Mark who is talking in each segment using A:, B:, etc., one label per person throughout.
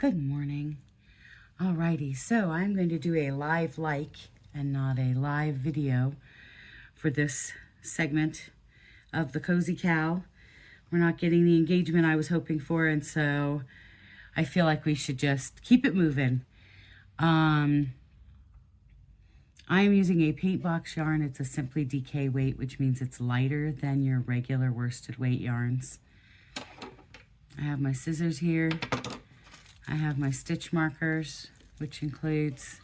A: Good morning. Alrighty, so I'm going to do a live like and not a live video for this segment of the Cozy Cow. We're not getting the engagement I was hoping for, and so I feel like we should just keep it moving. I am using a paint box yarn. It's a Simply DK weight, which means it's lighter than your regular worsted weight yarns. I have my scissors here. I have my stitch markers, which includes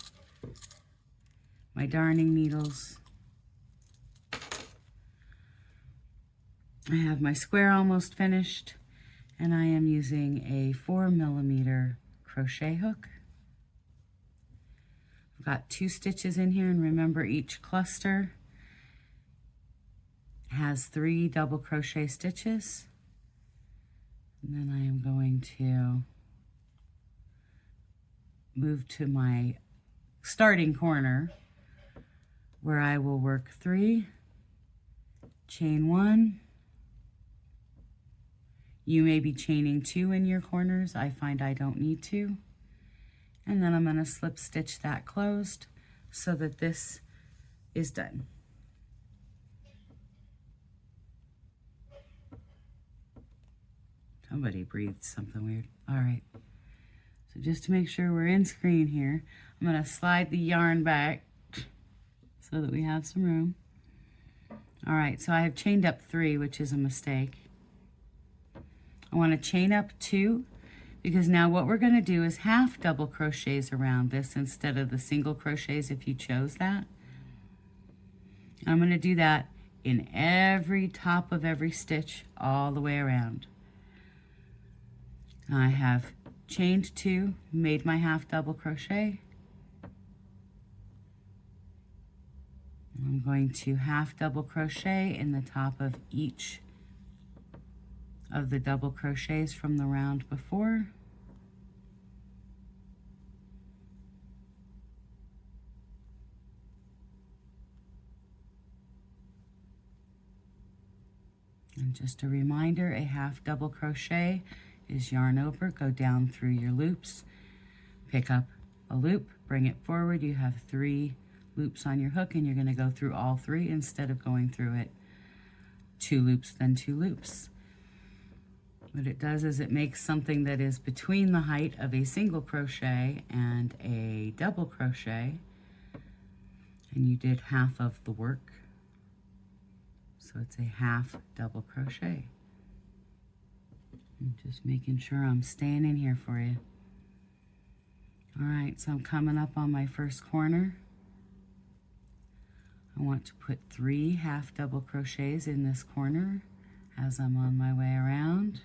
A: my darning needles. I have my square almost finished, and I am using a 4mm crochet hook. I've got 2 stitches in here, and remember each cluster has 3 double crochet stitches. And then I am going to move to my starting corner where I will work 3, chain 1. You may be chaining 2 in your corners. I find I don't need to. And then I'm going to slip stitch that closed so that this is done. Somebody breathed something weird. All right. So just to make sure we're in screen here, I'm going to slide the yarn back so that we have some room. All right, so I have chained up 3, which is a mistake. I want to chain up 2 because now what we're going to do is half double crochets around this instead of the single crochets if you chose that. I'm going to do that in every top of every stitch all the way around. I have chained 2, made my half double crochet. I'm going to half double crochet in the top of each of the double crochets from the round before. And just a reminder, a half double crochet is yarn over, go down through your loops, pick up a loop, bring it forward. You have 3 loops on your hook, and you're going to go through all 3 instead of going through it 2 loops, then 2 loops. What it does is it makes something that is between the height of a single crochet and a double crochet, and you did half of the work. So it's a half double crochet. I'm just making sure I'm staying in here for you. All right, so I'm coming up on my first corner. I want to put 3 half double crochets in this corner as I'm on my way around.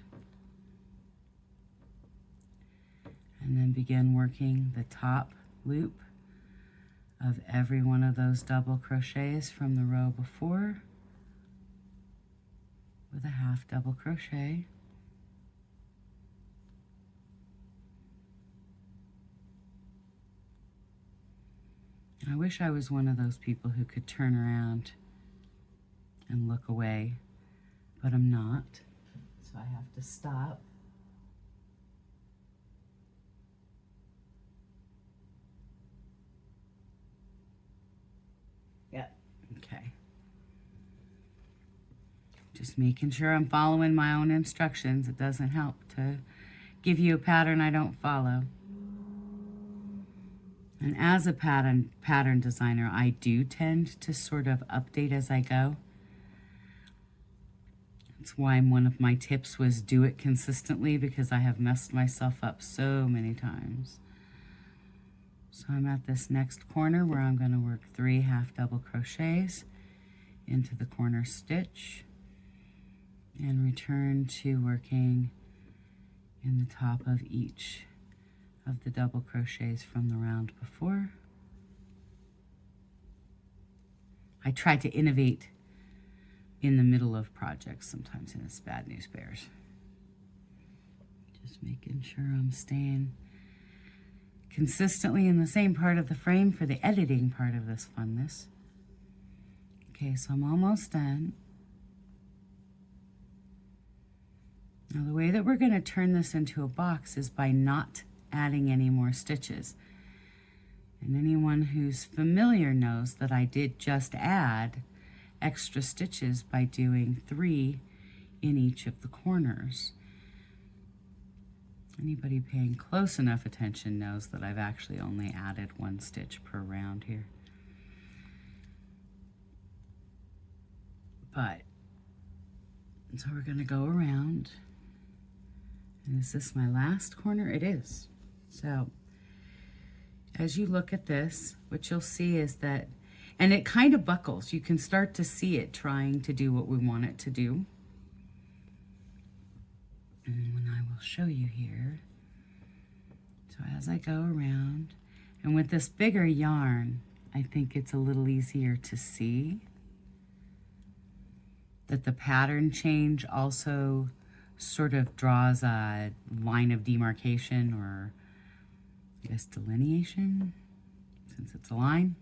A: And then begin working the top loop of every one of those double crochets from the row before with a half double crochet. I wish I was one of those people who could turn around and look away, but I'm not, so I have to stop. Yep, okay. Just making sure I'm following my own instructions. It doesn't help to give you a pattern I don't follow. And as a pattern designer, I do tend to sort of update as I go. That's why one of my tips was do it consistently, because I have messed myself up so many times. So I'm at this next corner where I'm going to work 3 half double crochets into the corner stitch and return to working in the top of each of the double crochets from the round before. I try to innovate in the middle of projects sometimes, and it's bad news bears. Just making sure I'm staying consistently in the same part of the frame for the editing part of this funness. Okay, so I'm almost done. Now the way that we're going to turn this into a box is by not adding any more stitches. And anyone who's familiar knows that I did just add extra stitches by doing 3 in each of the corners. Anybody paying close enough attention knows that I've actually only added 1 stitch per round here. But, so we're gonna go around. And is this my last corner? It is. So, as you look at this, what you'll see is that, and it kind of buckles. You can start to see it trying to do what we want it to do. And when I will show you here. So as I go around, and with this bigger yarn, I think it's a little easier to see that the pattern change also sort of draws a line of demarcation, or I guess delineation, since it's a line.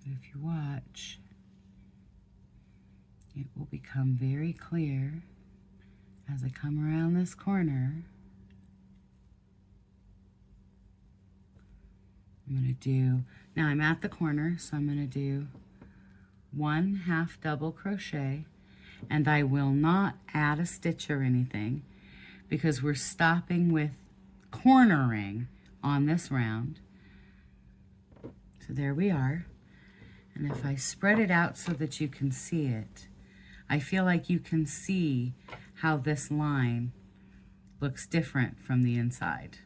A: But if you watch, it will become very clear as I come around this corner. I'm going to do, now I'm at the corner, so I'm going to do 1 half double crochet, and I will not add a stitch or anything because we're stopping with cornering on this round. So there we are. And if I spread it out so that you can see it, I feel like you can see how this line looks different from the inside.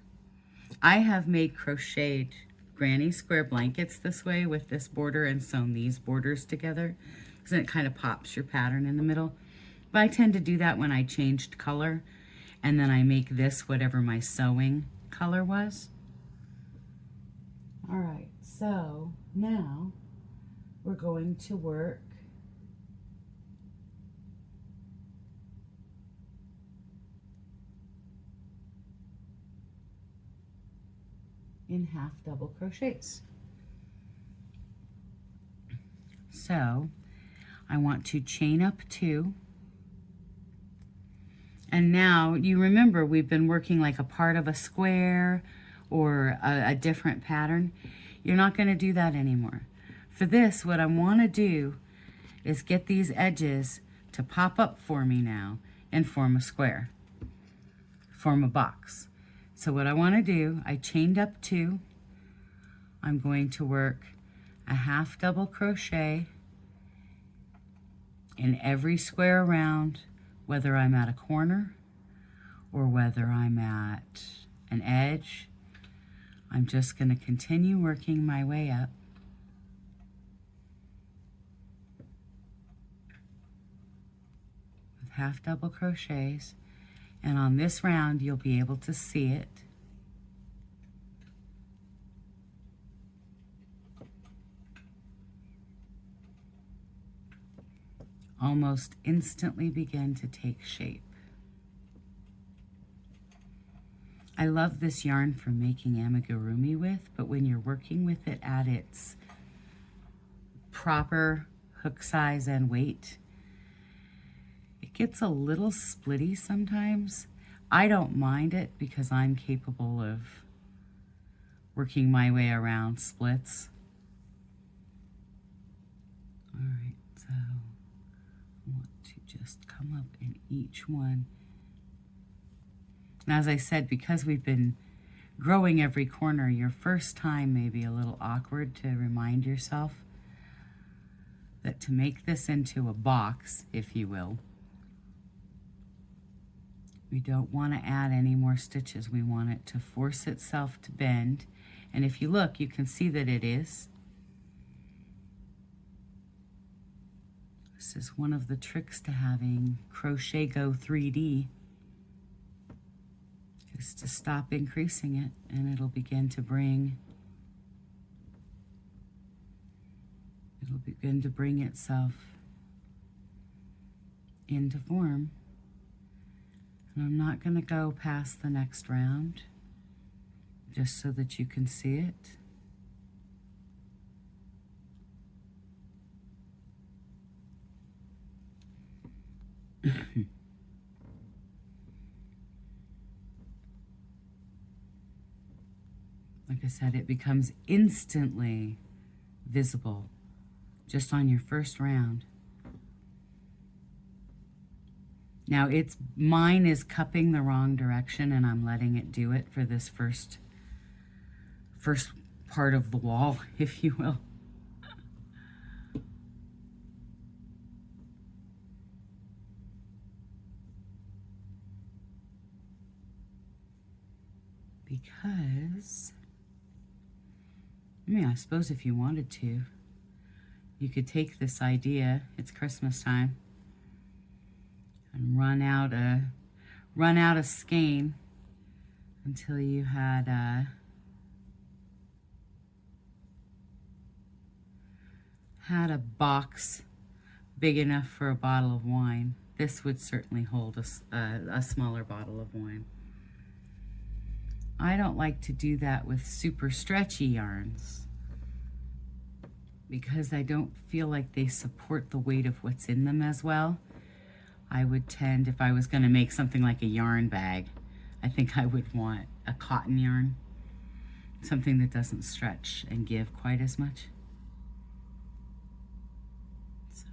A: I have made crocheted granny square blankets this way with this border and sewn these borders together, because then it kind of pops your pattern in the middle. But I tend to do that when I changed color, and then I make this whatever my sewing color was. All right, so now we're going to work in half double crochets. So I want to chain up 2, and now you remember we've been working like a part of a square or a different pattern. You're not going to do that anymore. For this, what I want to do is get these edges to pop up for me now and form a square, form a box. So what I want to do, I chained up 2. I'm going to work a half double crochet in every square around, whether I'm at a corner or whether I'm at an edge. I'm just going to continue working my way up. With half double crochets. And on this round, you'll be able to see it. Almost instantly begin to take shape. I love this yarn for making amigurumi with, but when you're working with it at its proper hook size and weight, it gets a little splitty sometimes. I don't mind it because I'm capable of working my way around splits. All right, so I want to just come up in each one. And as I said, because we've been growing every corner, your first time may be a little awkward to remind yourself that to make this into a box, if you will, we don't want to add any more stitches. We want it to force itself to bend. And if you look, you can see that it is. This is one of the tricks to having Crochet Go 3D, is to stop increasing it, and it'll begin to bring itself into form. And I'm not going to go past the next round, just so that you can see it. Like I said, it becomes instantly visible just on your first round. Now mine is cupping the wrong direction, and I'm letting it do it for this first part of the wall, if you will. Because, I mean, I suppose if you wanted to, you could take this idea, it's Christmas time, and run out a skein until you had a box big enough for a bottle of wine. This would certainly hold a smaller bottle of wine. I don't like to do that with super stretchy yarns because I don't feel like they support the weight of what's in them as well. I would tend, if I was going to make something like a yarn bag, I think I would want a cotton yarn, something that doesn't stretch and give quite as much. So,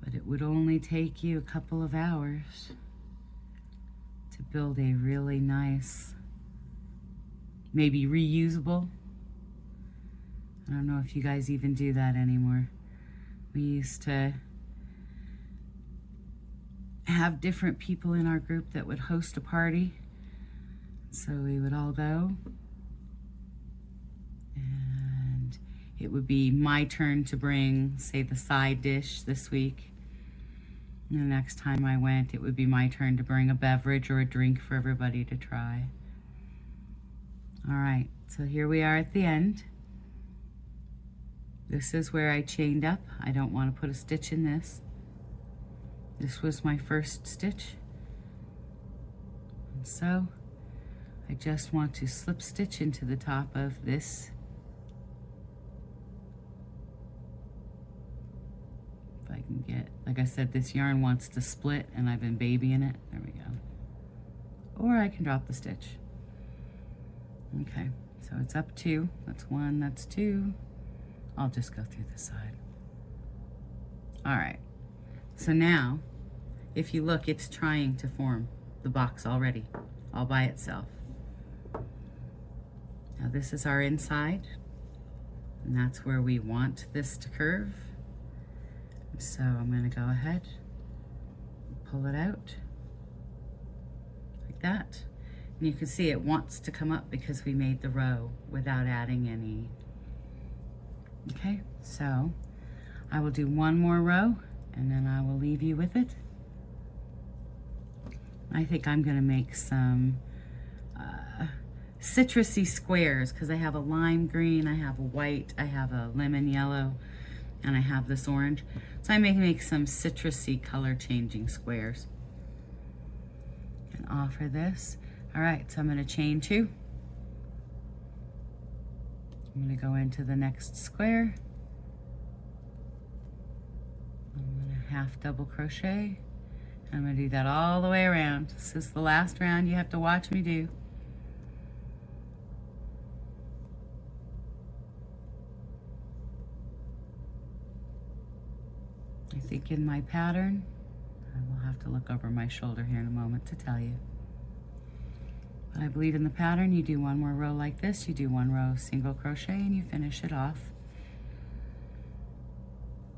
A: but it would only take you a couple of hours to build a really nice, maybe reusable. I don't know if you guys even do that anymore. We used to have different people in our group that would host a party. So we would all go. And it would be my turn to bring, say, the side dish this week. And the next time I went, it would be my turn to bring a beverage or a drink for everybody to try. All right, so here we are at the end. This is where I chained up. I don't want to put a stitch in this. This was my first stitch. And so I just want to slip stitch into the top of this. If I can get, like I said, this yarn wants to split and I've been babying it. There we go. Or I can drop the stitch. Okay, so it's up 2. That's 1, that's 2. I'll just go through the side. All right, so now, if you look, it's trying to form the box already, all by itself. Now this is our inside, and that's where we want this to curve. So I'm gonna go ahead, pull it out, like that. And you can see it wants to come up because we made the row without adding any. Okay, so I will do one more row and then I will leave you with it. I think I'm gonna make some citrusy squares because I have a lime green, I have a white, I have a lemon yellow, and I have this orange. So I may make some citrusy color changing squares. And offer this. All right, so I'm gonna chain 2. I'm gonna go into the next square. I'm gonna half double crochet. I'm gonna do that all the way around. This is the last round you have to watch me do. I think in my pattern, I will have to look over my shoulder here in a moment to tell you. But I believe in the pattern, you do one more row like this, you do one row of single crochet and you finish it off.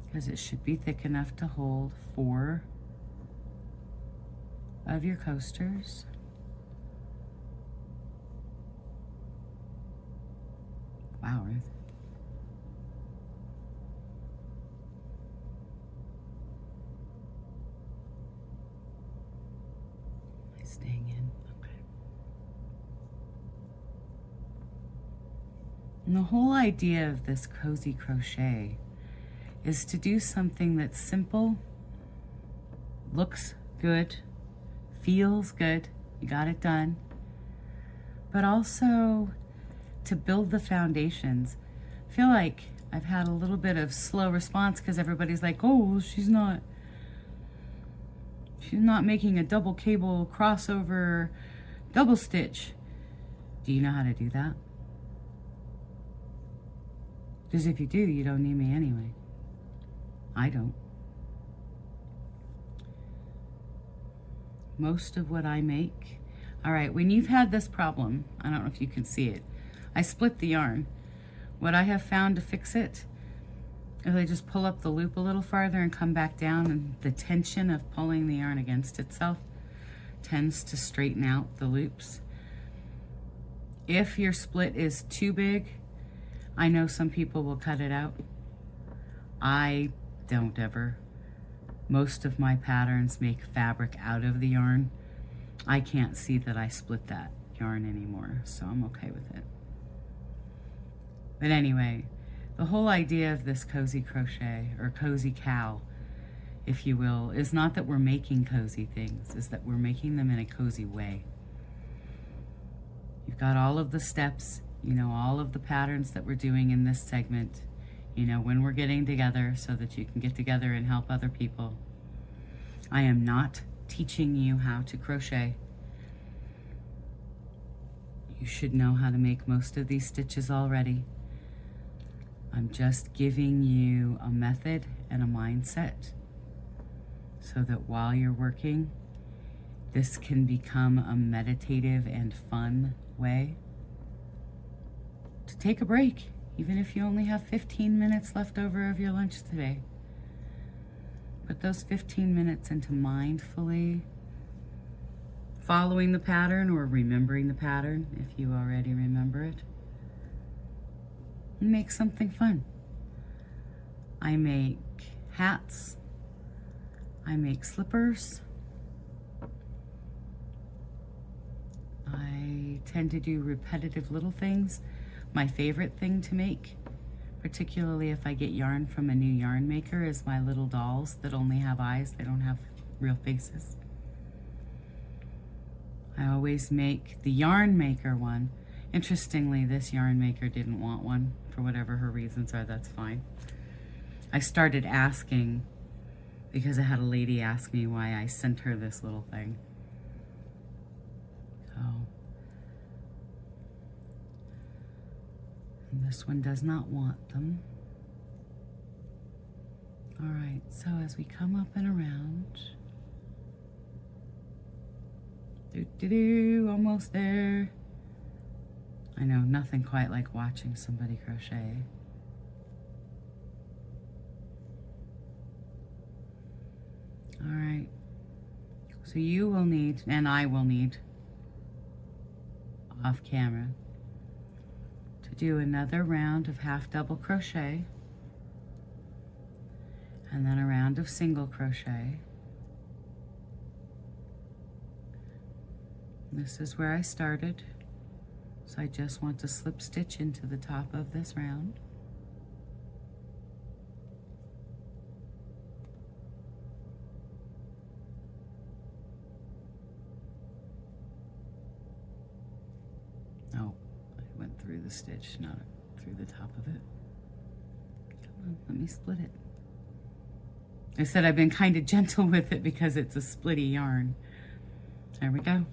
A: Because it should be thick enough to hold 4 of your coasters. Wow, Ruth. Staying in, okay. And the whole idea of this cozy crochet is to do something that's simple, looks good, feels good, you got it done, but also to build the foundations. I feel like I've had a little bit of slow response because everybody's like, oh, well, she's not She's not making a double cable crossover double stitch. Do you know how to do that? Because if you do, you don't need me anyway. I don't. Most of what I make. All right, when you've had this problem, I don't know if you can see it, I split the yarn. What I have found to fix it is I just pull up the loop a little farther and come back down, and the tension of pulling the yarn against itself tends to straighten out the loops. If your split is too big, I know some people will cut it out. I don't ever. Most of my patterns make fabric out of the yarn. I can't see that I split that yarn anymore, so I'm okay with it. But anyway, the whole idea of this cozy crochet, or cozy cow, if you will, is not that we're making cozy things, is that we're making them in a cozy way. You've got all of the steps, you know, all of the patterns that we're doing in this segment, you know, when we're getting together so that you can get together and help other people. I am not teaching you how to crochet. You should know how to make most of these stitches already. I'm just giving you a method and a mindset so that while you're working, this can become a meditative and fun way to take a break, even if you only have 15 minutes left over of your lunch today. Put those 15 minutes into mindfully following the pattern or remembering the pattern if you already remember it. And make something fun. I make hats. I make slippers. I tend to do repetitive little things. My favorite thing to make, particularly if I get yarn from a new yarn maker, is my little dolls that only have eyes. They don't have real faces. I always make the yarn maker one. Interestingly, this yarn maker didn't want one for whatever her reasons are. That's fine. I started asking because I had a lady ask me why I sent her this little thing. So, and this one does not want them. All right, so as we come up and around, almost there. I know, nothing quite like watching somebody crochet. All right, so you will need, and I will need, off camera, to do another round of half double crochet, and then a round of single crochet. This is where I started. So I just want to slip stitch into the top of this round. Oh, I went through the stitch, not through the top of it. Come on, let me split it. I said I've been kind of gentle with it because it's a splitty yarn. There we go.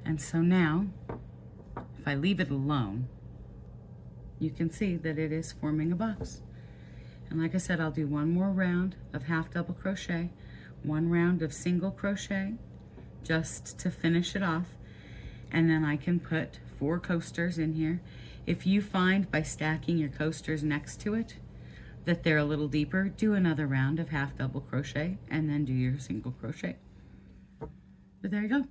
A: And so now, if I leave it alone, you can see that it is forming a box. And like I said, I'll do one more round of half double crochet, one round of single crochet, just to finish it off. And then I can put 4 coasters in here. If you find by stacking your coasters next to it that they're a little deeper, do another round of half double crochet and then do your single crochet. But there you go.